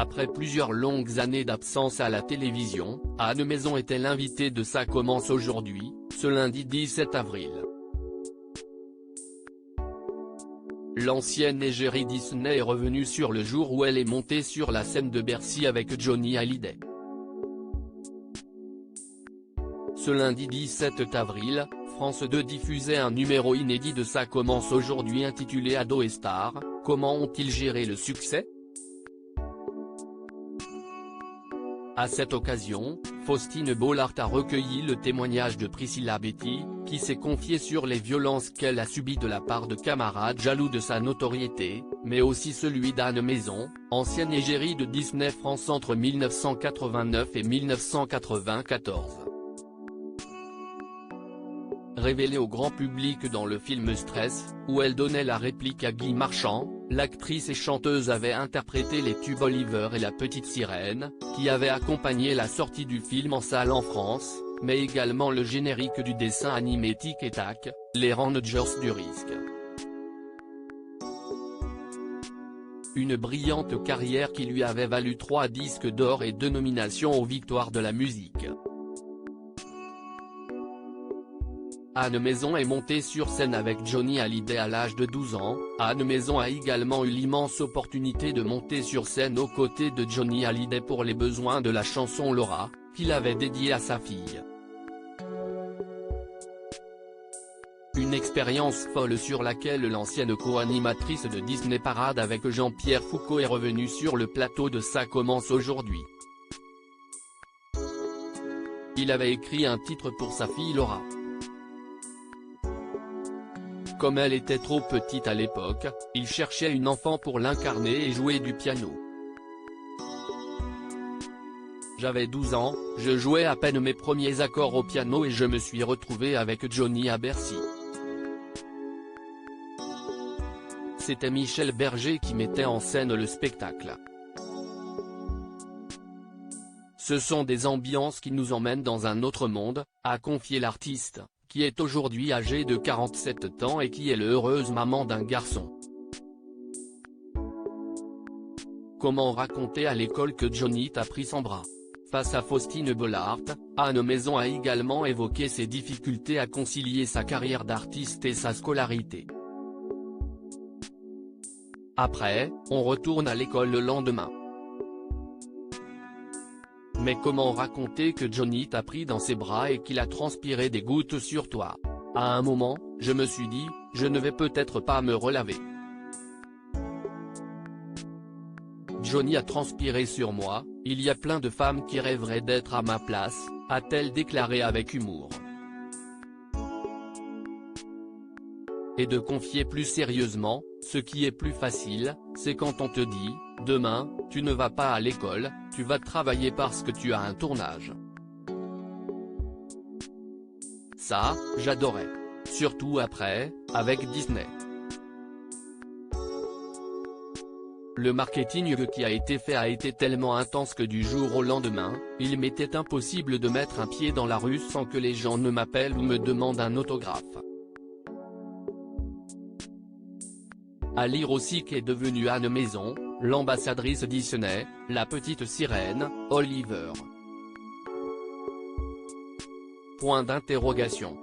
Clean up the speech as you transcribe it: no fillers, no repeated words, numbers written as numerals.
Après plusieurs longues années d'absence à la télévision, Anne Maison était l'invitée de Ça commence aujourd'hui, ce lundi 17 avril. L'ancienne égérie Disney est revenue sur le jour où elle est montée sur la scène de Bercy avec Johnny Hallyday. Ce lundi 17 avril, France 2 diffusait un numéro inédit de Ça commence aujourd'hui intitulé Ado et Star, comment ont-ils géré le succès ? À cette occasion, Faustine Bollard a recueilli le témoignage de Priscilla Betty, qui s'est confiée sur les violences qu'elle a subies de la part de camarades jaloux de sa notoriété, mais aussi celui d'Anne Maison, ancienne égérie de Disney France entre 1989 et 1994. Révélée au grand public dans le film Stress, où elle donnait la réplique à Guy Marchand, l'actrice et chanteuse avait interprété les tubes Oliver et la petite sirène, qui avaient accompagné la sortie du film en salle en France, mais également le générique du dessin animé Tic et Tac, les Rangers du risque. Une brillante carrière qui lui avait valu 3 disques d'or et 2 nominations aux Victoires de la musique. Anne Maison est montée sur scène avec Johnny Hallyday à l'âge de 12 ans. Anne Maison a également eu l'immense opportunité de monter sur scène aux côtés de Johnny Hallyday pour les besoins de la chanson Laura, qu'il avait dédiée à sa fille. Une expérience folle sur laquelle l'ancienne co-animatrice de Disney Parade avec Jean-Pierre Foucault est revenue sur le plateau de Ça commence aujourd'hui. Il avait écrit un titre pour sa fille Laura. Comme elle était trop petite à l'époque, il cherchait une enfant pour l'incarner et jouer du piano. J'avais 12 ans, je jouais à peine mes premiers accords au piano et je me suis retrouvé avec Johnny à Bercy. C'était Michel Berger qui mettait en scène le spectacle. Ce sont des ambiances qui nous emmènent dans un autre monde, a confié l'artiste, qui est aujourd'hui âgée de 47 ans et qui est l'heureuse maman d'un garçon. Comment raconter à l'école que Johnny t'a pris son bras ? Face à Faustine Bollard, Anne Maison a également évoqué ses difficultés à concilier sa carrière d'artiste et sa scolarité. Après, on retourne à l'école le lendemain. Mais comment raconter que Johnny t'a pris dans ses bras et qu'il a transpiré des gouttes sur toi ? À un moment, je me suis dit, je ne vais peut-être pas me relaver. Johnny a transpiré sur moi, il y a plein de femmes qui rêveraient d'être à ma place, a-t-elle déclaré avec humour. Et de confier plus sérieusement, ce qui est plus facile, c'est quand on te dit, demain, tu ne vas pas à l'école, tu vas travailler parce que tu as un tournage. Ça, j'adorais. Surtout après, avec Disney. Le marketing qui a été fait a été tellement intense que du jour au lendemain, il m'était impossible de mettre un pied dans la rue sans que les gens ne m'appellent ou me demandent un autographe. À lire aussi qu'est devenue Anne Maison, l'ambassadrice Disney, la petite sirène, Oliver. Point d'interrogation.